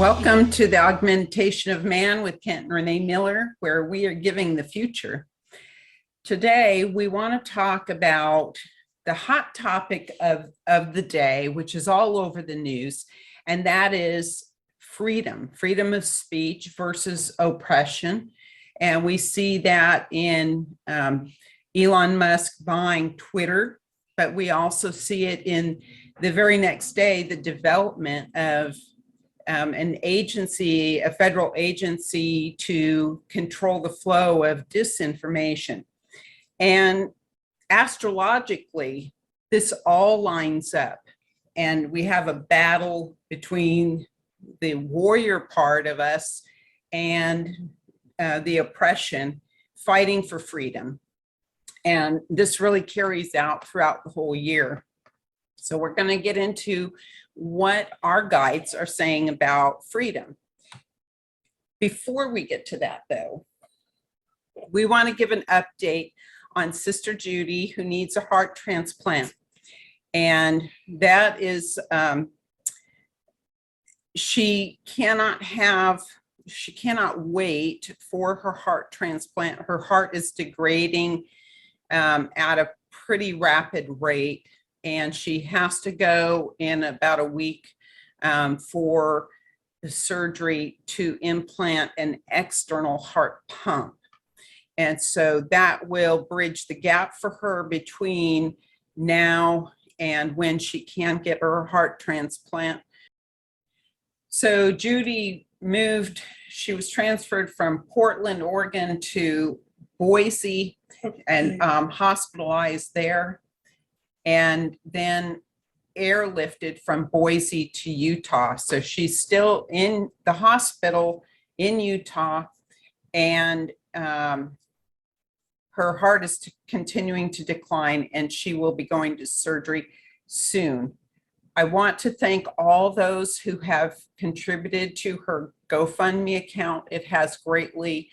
Welcome to the Augmentation of Man with Kent and Renee Miller, where we are giving the future. Today, we want to talk about the hot topic of the day, which is all over the news, and that is freedom of speech versus oppression. And we see that in Elon Musk buying Twitter, but we also see it in the very next day, the development of an agency, a federal agency to control the flow of disinformation. And astrologically, this all lines up. And we have a battle between the warrior part of us and the oppression, fighting for freedom. And this really carries out throughout the whole year. So we're going to get into what our guides are saying about freedom. Before we get to that, though, we want to give an update on Sister Judy, who needs a heart transplant. And that is, she cannot wait for her heart transplant. Her heart is degrading at a pretty rapid rate, and she has to go in about a week for the surgery to implant an external heart pump. And so that will bridge the gap for her between now and when she can get her heart transplant. So Judy moved, she was transferred from Portland, Oregon to Boise and hospitalized there, and then airlifted from Boise to Utah. So she's still in the hospital in Utah, and her heart is continuing to decline, and she will be going to surgery soon. I want to thank all those who have contributed to her GoFundMe account. It has greatly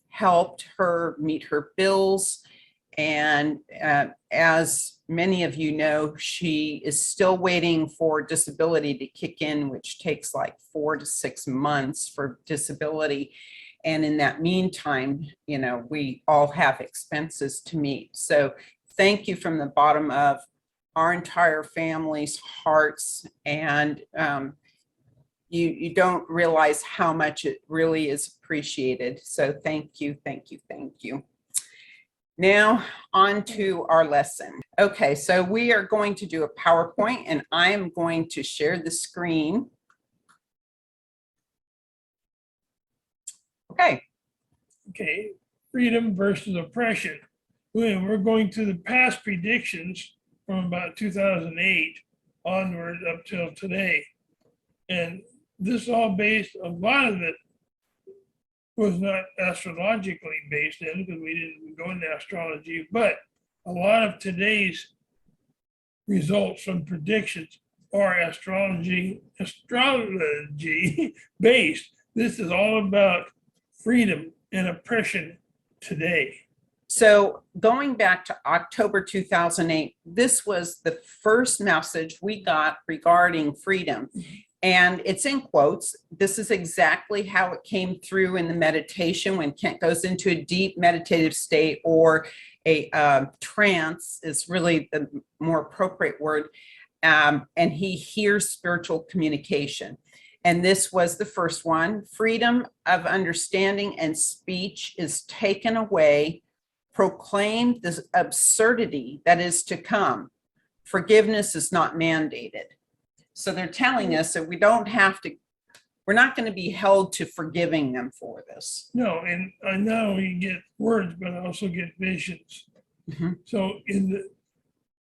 helped her meet her bills. And as many of you know, she is still waiting for disability to kick in, which takes like 4 to 6 months for disability. And in that meantime, you know, we all have expenses to meet. So thank you from the bottom of our entire family's hearts. And you don't realize how much it really is appreciated. So thank you, thank you, thank you. Now on to our lesson. Okay, so we are going to do a PowerPoint, and I am going to share the screen. Okay. Okay, freedom versus oppression. We're going through the past predictions from about 2008 onward up till today. And this is all based, a lot of it was not astrologically based in, because we didn't go into astrology, but a lot of today's results from predictions are astrology based. This is all about freedom and oppression today. So going back to October 2008, this was the first message we got regarding freedom. And it's in quotes. This is exactly how it came through in the meditation when Kent goes into a deep meditative state, or a trance is really the more appropriate word. And he hears spiritual communication. And this was the first one. Freedom of understanding and speech is taken away. Proclaim the absurdity that is to come. Forgiveness is not mandated. So they're telling us that we don't have to, we're not going to be held to forgiving them for this. No, and I not only get words, but I also get visions. Mm-hmm. So in the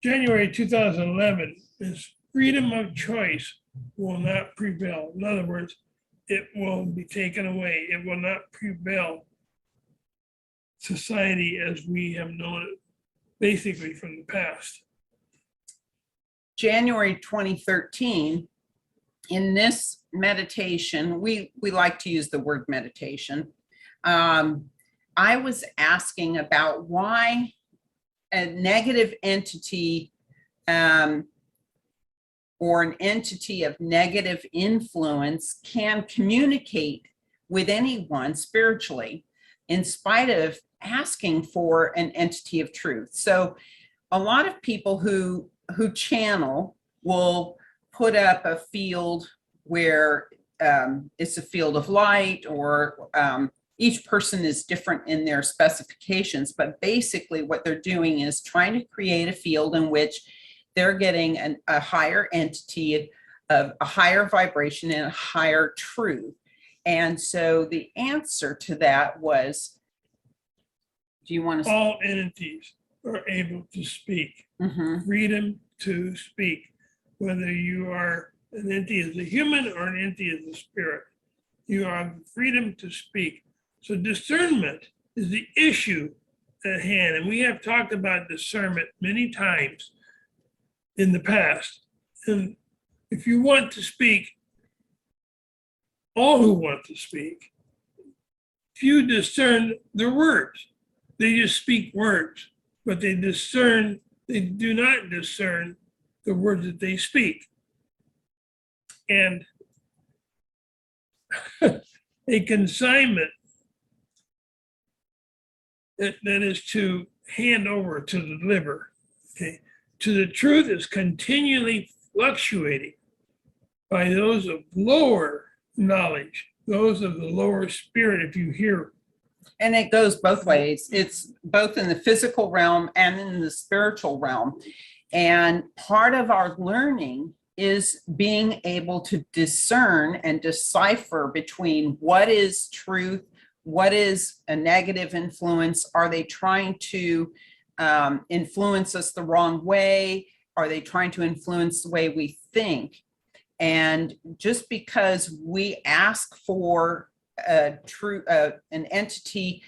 January 2011, this freedom of choice will not prevail. In other words, it will be taken away. It will not prevail society as we have known it, basically from the past. January 2013, in this meditation, we like to use the word meditation. I was asking about why a negative entity or an entity of negative influence can communicate with anyone spiritually in spite of asking for an entity of truth. So a lot of people who channel will put up a field where it's a field of light, or each person is different in their specifications, but basically what they're doing is trying to create a field in which they're getting a higher entity of a higher vibration and a higher truth. And so the answer to that was, do you want to? All entities are able to speak. Mhm. Freedom to speak, whether you are an entity as a human or an entity as a spirit. You have freedom to speak. So discernment is the issue at hand. And we have talked about discernment many times in the past. And if you want to speak, all who want to speak, few discern their words. They just speak words, but they do not discern the words that they speak. And a consignment that is to hand over, to deliver, okay, to the truth is continually fluctuating by those of lower knowledge, those of the lower spirit, if you hear. And it goes both ways. It's both in the physical realm and in the spiritual realm. And part of our learning is being able to discern and decipher between what is truth, what is a negative influence. Are they trying to influence us the wrong way? Are they trying to influence the way we think? And just because we ask for an entity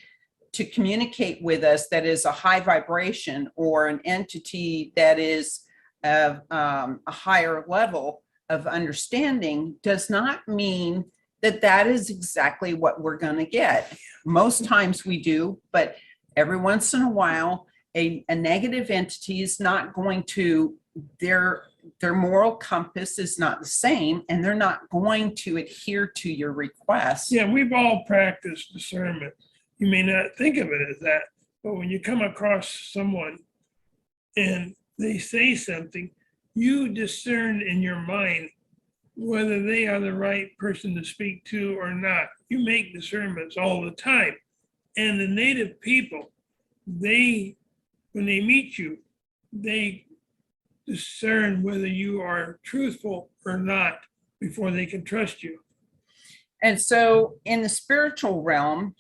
to communicate with us that is a high vibration, or an entity that is of a higher level of understanding, does not mean that that is exactly what we're going to get. Most times we do, but every once in a while, a negative entity is not going to, their moral compass is not the same, and they're not going to adhere to your request. Yeah, we've all practiced discernment. You may not think of it as that, but when you come across someone and they say something, you discern in your mind whether they are the right person to speak to or not. You make discernments all the time. And the native people, when they meet you, they discern whether you are truthful or not before they can trust you. And so in the spiritual realm,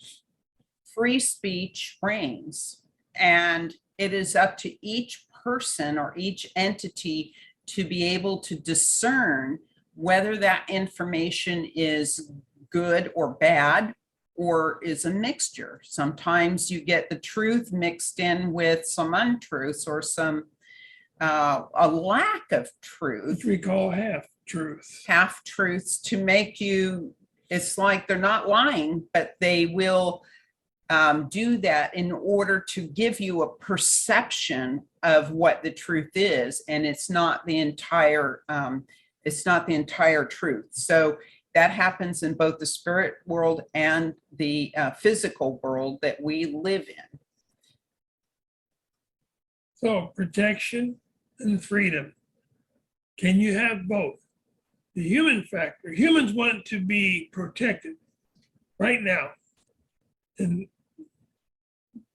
free speech reigns, and it is up to each person or each entity to be able to discern whether that information is good or bad, or is a mixture. Sometimes you get the truth mixed in with some untruths, or some a lack of truth, Which we call half truth. half truths, to make you, it's like they're not lying, but they will do that in order to give you a perception of what the truth is, and it's not the entire truth. So that happens in both the spirit world and the physical world that we live in. So protection and freedom. Can you have both? The human factor, humans want to be protected right now and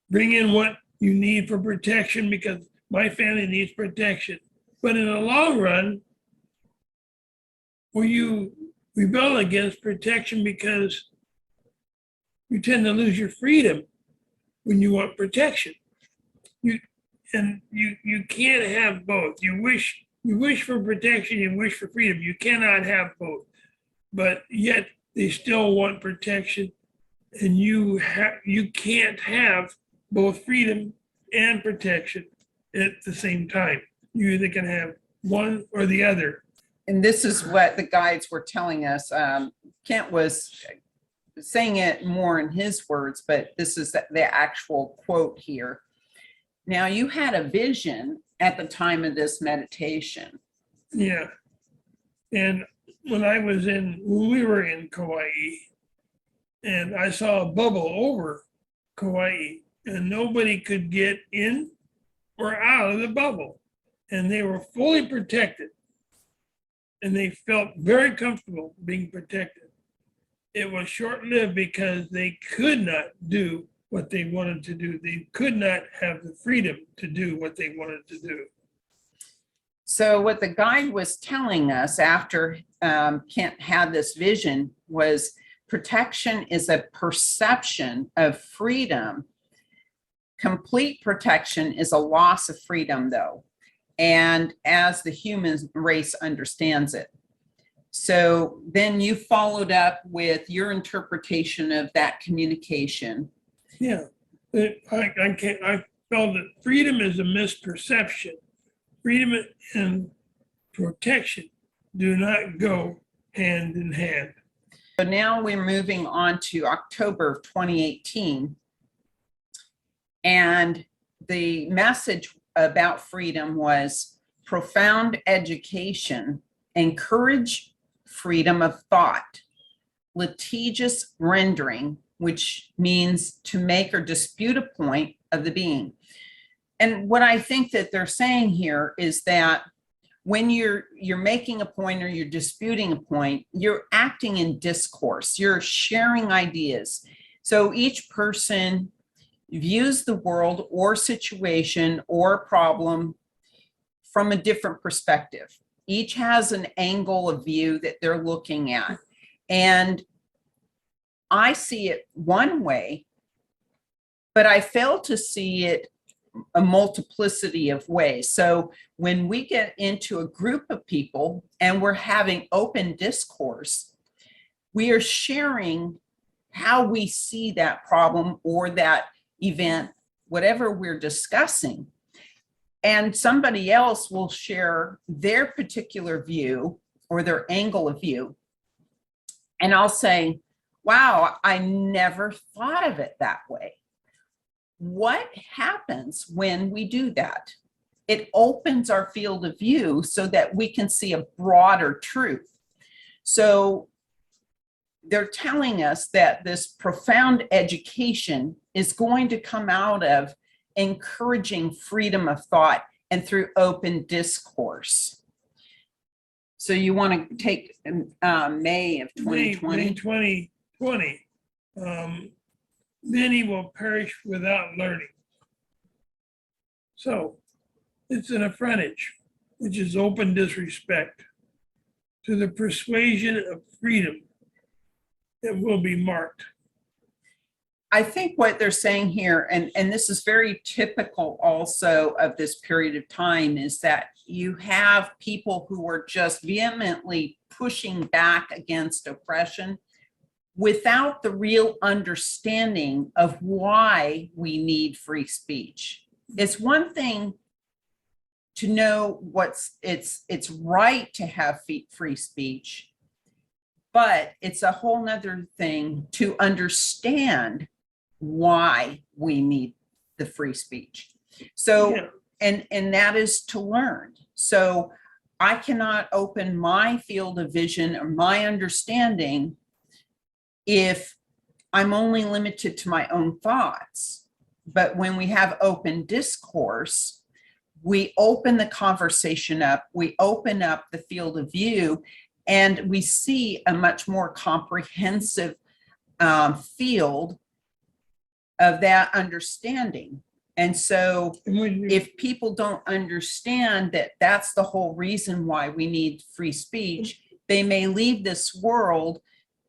bring in what you need for protection, because my family needs protection. But in the long run, will you rebel against protection because you tend to lose your freedom when you want protection? You can't have both. You wish for protection, you wish for freedom. You cannot have both. But yet they still want protection, and you can't have both freedom and protection at the same time. You either can have one or the other. And this is what the guides were telling us. Kent was saying it more in his words, but this is the actual quote here. Now, you had a vision at the time of this meditation. Yeah. And when we were in Kauai, and I saw a bubble over Kauai, and nobody could get in or out of the bubble. And they were fully protected. And they felt very comfortable being protected. It was short-lived because they could not do what they wanted to do. They could not have the freedom to do what they wanted to do. So what the guide was telling us after Kent had this vision was protection is a perception of freedom. Complete protection is a loss of freedom, though, and as the human race understands it. So then you followed up with your interpretation of that communication. Yeah, I felt that freedom is a misperception. Freedom and protection do not go hand in hand. So now we're moving on to October of 2018. And the message about freedom was profound education, encourage freedom of thought, litigious rendering, which means to make or dispute a point of the being. And what I think that they're saying here is that when you're making a point or you're disputing a point, you're acting in discourse, you're sharing ideas. So each person views the world or situation or problem from a different perspective. Each has an angle of view that they're looking at. And I see it one way, but I fail to see it a multiplicity of ways. So when we get into a group of people and we're having open discourse, we are sharing how we see that problem or that event, whatever we're discussing. And somebody else will share their particular view or their angle of view. And I'll say, wow, I never thought of it that way. What happens when we do that? It opens our field of view so that we can see a broader truth. So they're telling us that this profound education is going to come out of encouraging freedom of thought and through open discourse. So you want to take May of 2020? May 2020. Many will perish without learning. So it's an affrontage, which is open disrespect to the persuasion of freedom that will be marked. I think what they're saying here, and this is very typical also of this period of time, is that you have people who are just vehemently pushing back against oppression without the real understanding of why we need free speech. It's one thing to know it's right to have free speech, but it's a whole nother thing to understand why we need the free speech. So, Yeah. and that is to learn. So I cannot open my field of vision or my understanding if I'm only limited to my own thoughts. But when we have open discourse, we open the conversation up, we open up the field of view, and we see a much more comprehensive field of that understanding. And so if people don't understand that that's the whole reason why we need free speech, they may leave this world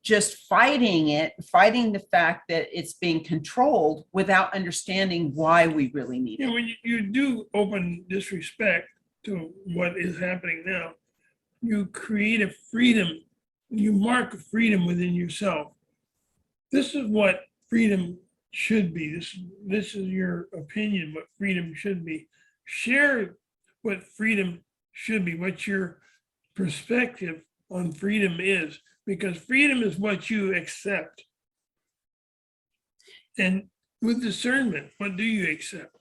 just fighting the fact that it's being controlled without understanding why we really need it. When you do open disrespect to what is happening now, you create a freedom, you mark a freedom within yourself. This is what freedom should be. This is your opinion, what freedom should be. Share what freedom should be, what your perspective on freedom is, because freedom is what you accept. And with discernment, what do you accept?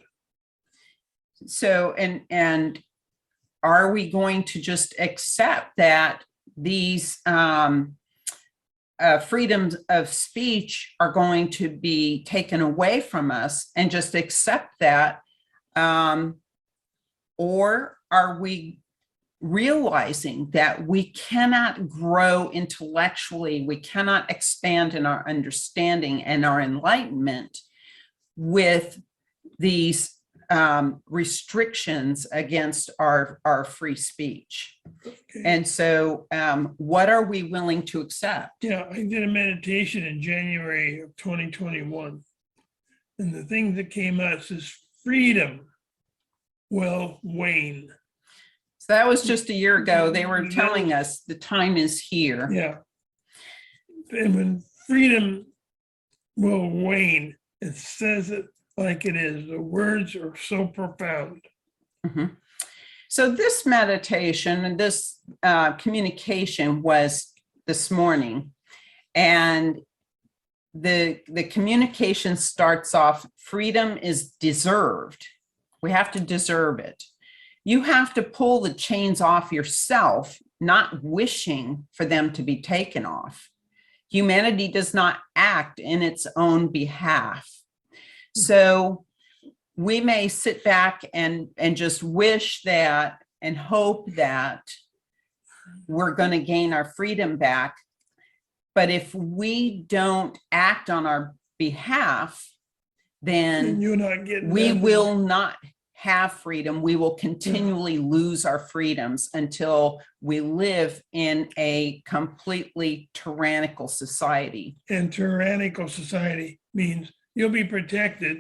So, and are we going to just accept that these freedoms of speech are going to be taken away from us and just accept that? Or are we realizing that we cannot grow intellectually, we cannot expand in our understanding and our enlightenment with these restrictions against our free speech? Okay. And so what are we willing to accept? Yeah, I did a meditation in January of 2021. And the thing that came out is freedom will wane. So that was just a year ago. They were telling us the time is here. Yeah. And when freedom will wane, it says it like it is. The words are so profound. Mhm. So this meditation and this communication was this morning, and the communication starts off, freedom is deserved. We have to deserve it. You have to pull the chains off yourself, not wishing for them to be taken off. Humanity does not act in its own behalf. So we may sit back and just wish that and hope that we're going to gain our freedom back. But if we don't act on our behalf, And then you're not getting we nothing. will not have freedom. We will continually lose our freedoms until we live in a completely tyrannical society. And tyrannical society means you'll be protected.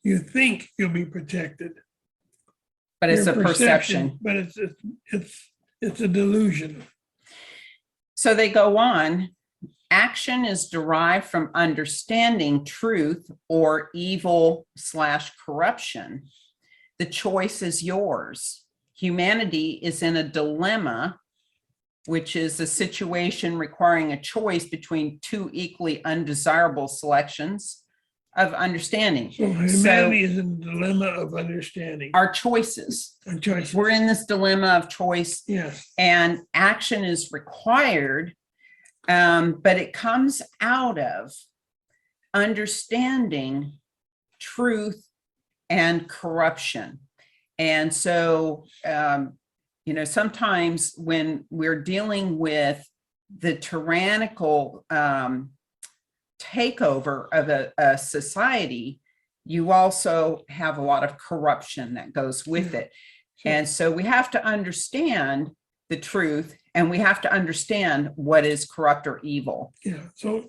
You think you'll be protected. But it's a Your perception. But it's a delusion. So they go on. Action is derived from understanding truth or evil/corruption. The choice is yours. Humanity is in a dilemma, which is a situation requiring a choice between two equally undesirable selections of understanding. So humanity is in a dilemma of understanding. Our choices. Our choices. We're in this dilemma of choice. Yes. And action is required, but it comes out of understanding truth and corruption. And so, sometimes when we're dealing with the tyrannical takeover of a society, you also have a lot of corruption that goes with it. And so we have to understand the truth, and we have to understand what is corrupt or evil. Yeah. So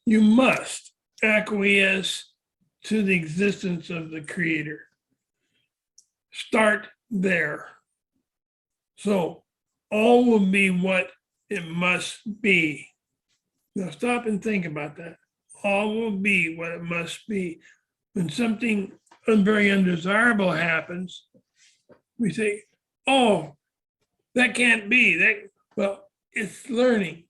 you must acquiesce to the existence of the Creator. Start there. So all will be what it must be. Now stop and think about that. All will be what it must be. When something very undesirable happens, we say, oh, that can't be. Well, it's learning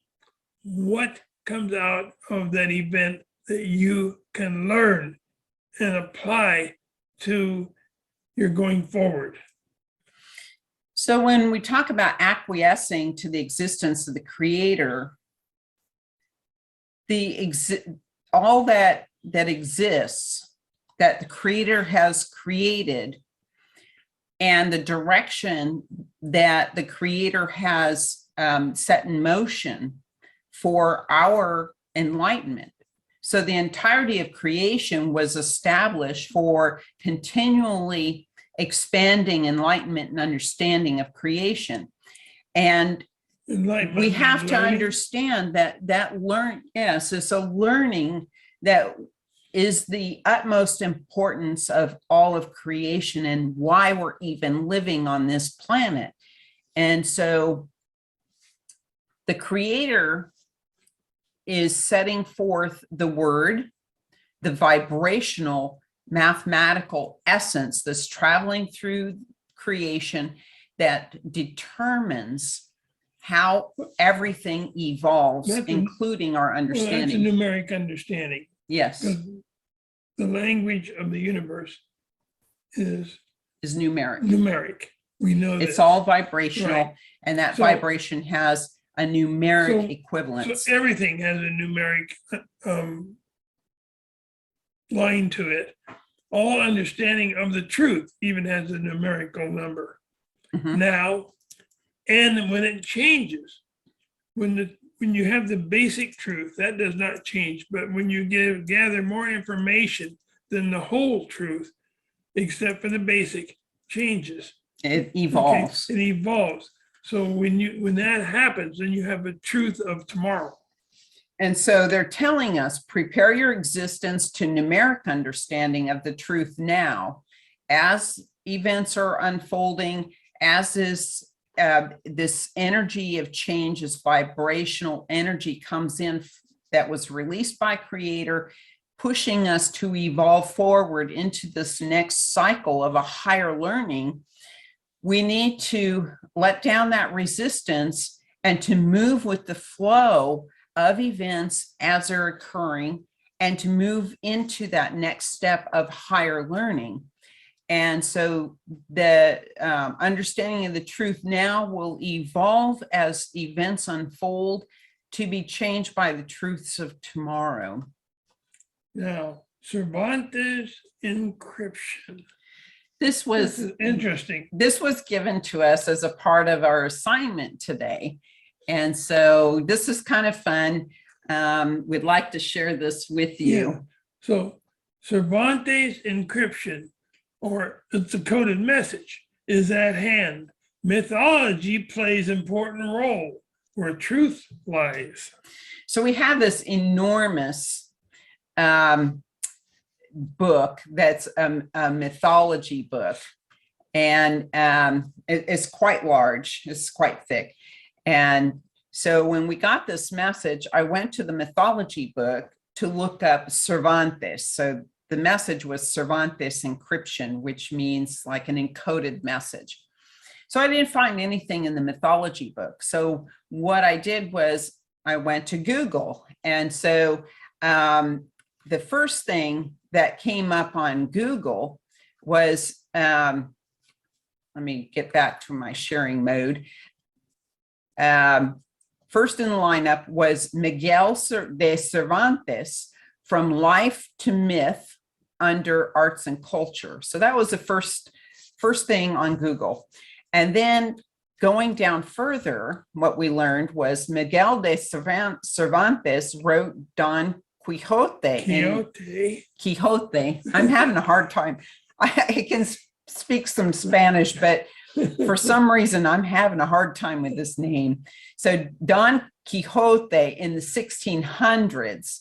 what comes out of that event that you can learn and apply to your going forward. So when we talk about acquiescing to the existence of the Creator, all that exists, that the Creator has created, and the direction that the Creator has set in motion for our enlightenment. So the entirety of creation was established for continually expanding enlightenment and understanding of creation. And we have to understand that it's a learning that is the utmost importance of all of creation and why we're even living on this planet. And so the Creator is setting forth the word, the vibrational mathematical essence that's traveling through creation that determines how everything evolves, including our understanding. Well, that's a numeric understanding. Yes. The language of the universe is numeric. Numeric. We know It's this. all vibrational, Right. and that So- vibration has a numeric So equivalence. everything has a numeric line to it. All understanding of the truth even has a numerical number. Mhm. Now, and when it changes, when you have the basic truth, that does not change. But when you gather more information than the whole truth, except for the basic, changes. It Okay? evolves. It evolves. So when that happens, then you have a truth of tomorrow. And so they're telling us, prepare your existence to numeric understanding of the truth now. As events are unfolding, as is this energy of change, this vibrational energy comes in that was released by Creator, pushing us to evolve forward into this next cycle of a higher learning. We need to let down that resistance and to move with the flow of events as they're occurring, and to move into that next step of higher learning. And so the understanding of the truth now will evolve as events unfold to be changed by the truths of tomorrow. Now, Cervantes encryption. This This was is interesting. this was given to us as a part of our assignment today. And so this is kind of fun. We'd like to share this with you. Yeah. So Cervantes encryption, or it's a coded message, is at hand. Mythology plays important role where truth lies. So we have this enormous book that's a mythology book, and it's quite large, it's quite thick. And so when we got this message, I went to the mythology book to look up Cervantes. So the message was Cervantes encryption, which means like an encoded message. So I didn't find anything in the mythology book. So what I did was I went to Google. And so the first thing that came up on Google was, let me get back to my sharing mode. First in the lineup was Miguel de Cervantes, From Life to Myth under Arts and Culture. So that was the first thing on Google. And then going down further, what we learned was Miguel de Cervantes wrote Don Quixote. Quixote. I'm having a hard time. I can speak some Spanish, but for some reason, I'm having a hard time with this name. So Don Quixote in the 1600s.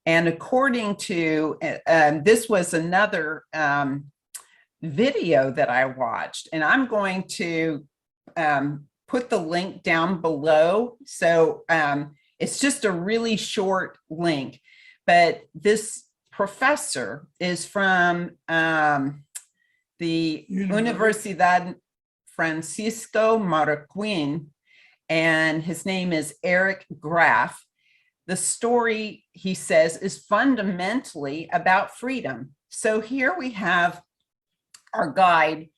And according to, this was another video that I watched, and I'm going to put the link down below. So it's just a really short link, but this professor is from the Universidad Francisco Marroquin, and his name is Eric Graf. The story, he says, is fundamentally about freedom. So here we have our guide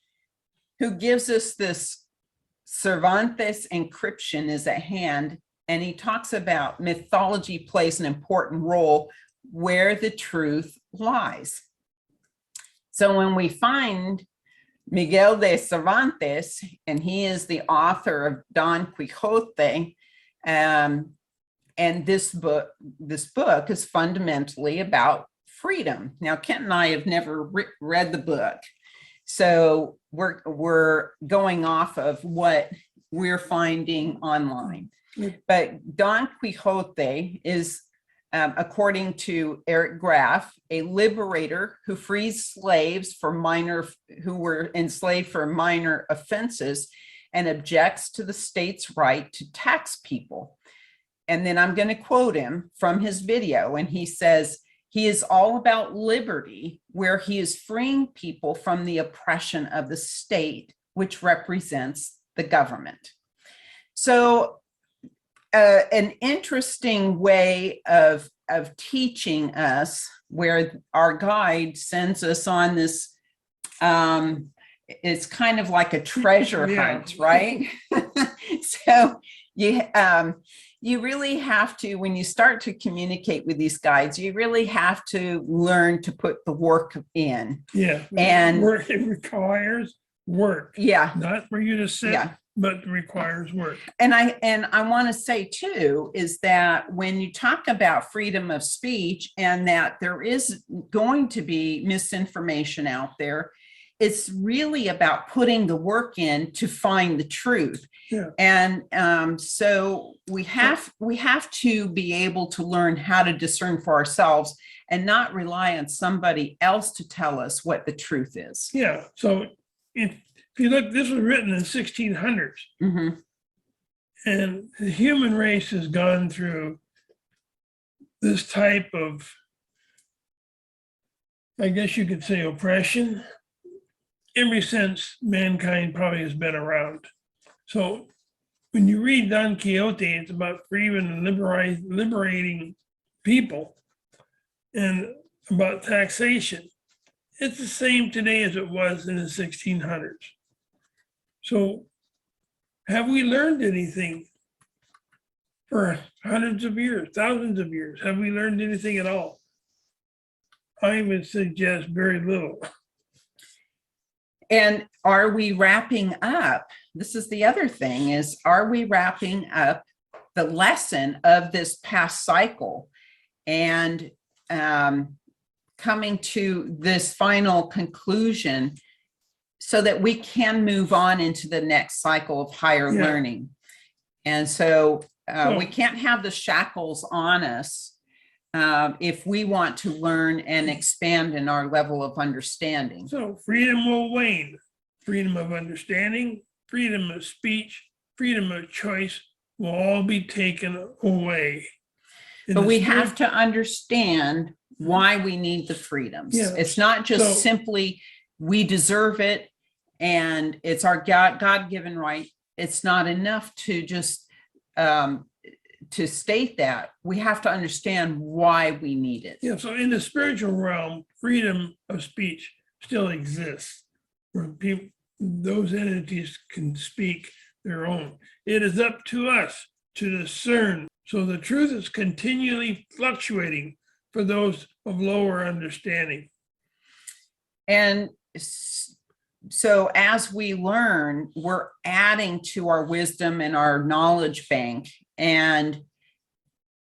who gives us this Cervantes encryption is at hand, and he talks about mythology plays an important role where the truth lies. So when we find Miguel de Cervantes, and he is the author of Don Quixote, and this book is fundamentally about freedom. Now, Kent and I have never read the book, so we're going off of what we're finding online. But Don Quixote is, according to Eric Graf, a liberator who frees slaves who were enslaved for minor offenses and objects to the state's right to tax people. And then I'm going to quote him from his video, and he says, he is all about liberty, where he is freeing people from the oppression of the state, which represents the government. So an interesting way of teaching us, where our guide sends us on this it's kind of like a treasure Yeah. hunt, right? So you really have to, when you start to communicate with these guides, you really have to learn to put the work in. Yeah. And- Work, it requires work, Yeah. not for you to sit, Yeah. but requires work. And I want to say too, is that when you talk about freedom of speech and that there is going to be misinformation out there, it's really about putting the work in to find the truth. Yeah. And so we have to be able to learn how to discern for ourselves and not rely on somebody else to tell us what the truth is. Yeah. So if you look, this was written in 1600s, Mhm. and the human race has gone through this type of, I guess you could say, oppression ever since mankind probably has been around. So when you read Don Quixote, it's about freedom and liberating people and about taxation. It's the same today as it was in the 1600s. So have we learned anything for hundreds of years, thousands of years? Have we learned anything at all? I would suggest very little. And are we wrapping up? This is the other thing is, are we wrapping up the lesson of this past cycle and coming to this final conclusion so that we can move on into the next cycle of higher Yeah. learning? And so we So- can't have the shackles on us if we want to learn and expand in our level of understanding. So freedom will wane. Freedom of understanding, freedom of speech, freedom of choice will all be taken away. In But the we spirit- have to understand why we need the freedoms. Yeah. It's not just So- simply we deserve it and it's our God-given right. It's not enough to just to state that. We have to understand why we need it. Yeah, so in the spiritual realm, freedom of speech still exists, where people, those entities can speak their own. It is up to us to discern. So the truth is continually fluctuating for those of lower understanding. And so as we learn, we're adding to our wisdom and our knowledge bank, and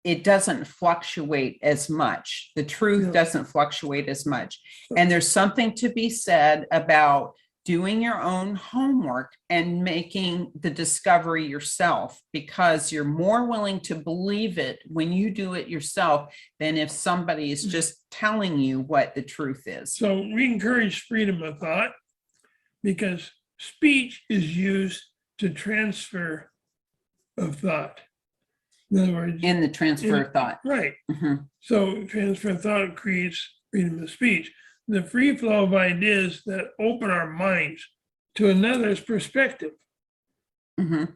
it doesn't fluctuate as much. The truth Yeah. doesn't fluctuate as much. And there's something to be said about doing your own homework and making the discovery yourself, because you're more willing to believe it when you do it yourself than if somebody is just telling you what the truth is. So we encourage freedom of thought because speech is used to transfer of thought. In other words, In the transfer of thought. right. Mhm. So transfer of thought creates freedom of speech. The free flow of ideas that open our minds to another's perspective, Mhm.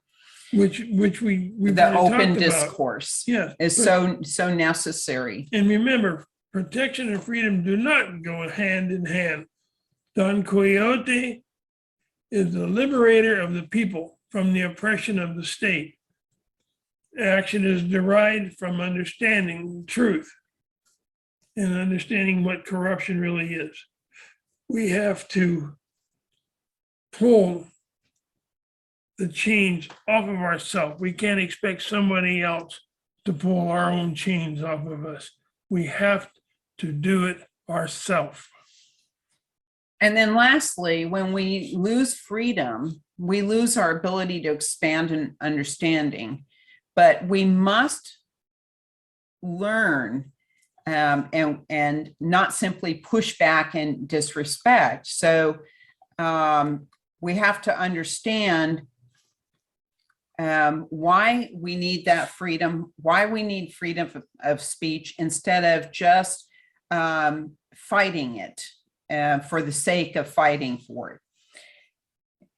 which we've The already open talked about. discourse Yeah, is so necessary. and remember, protection and freedom do not go hand in hand. Don Quixote is the liberator of the people from the oppression of the state. Action is derived from understanding truth and understanding what corruption really is. We have to pull the chains off of ourselves. We can't expect somebody else to pull our own chains off of us. We have to do it ourselves. And then lastly, when we lose freedom, we lose our ability to expand in understanding, but we must learn and not simply push back and disrespect. So we have to understand why we need that freedom, why we need freedom of speech instead of just fighting it for the sake of fighting for it.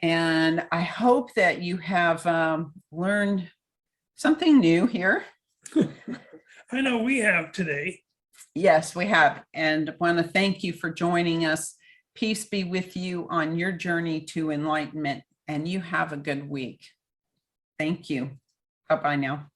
And I hope that you have learned something new here. I know we have today. Yes, we have. And want to thank you for joining us Peace be with you on your journey to enlightenment, and you have a good week. Thank you. Bye-bye now.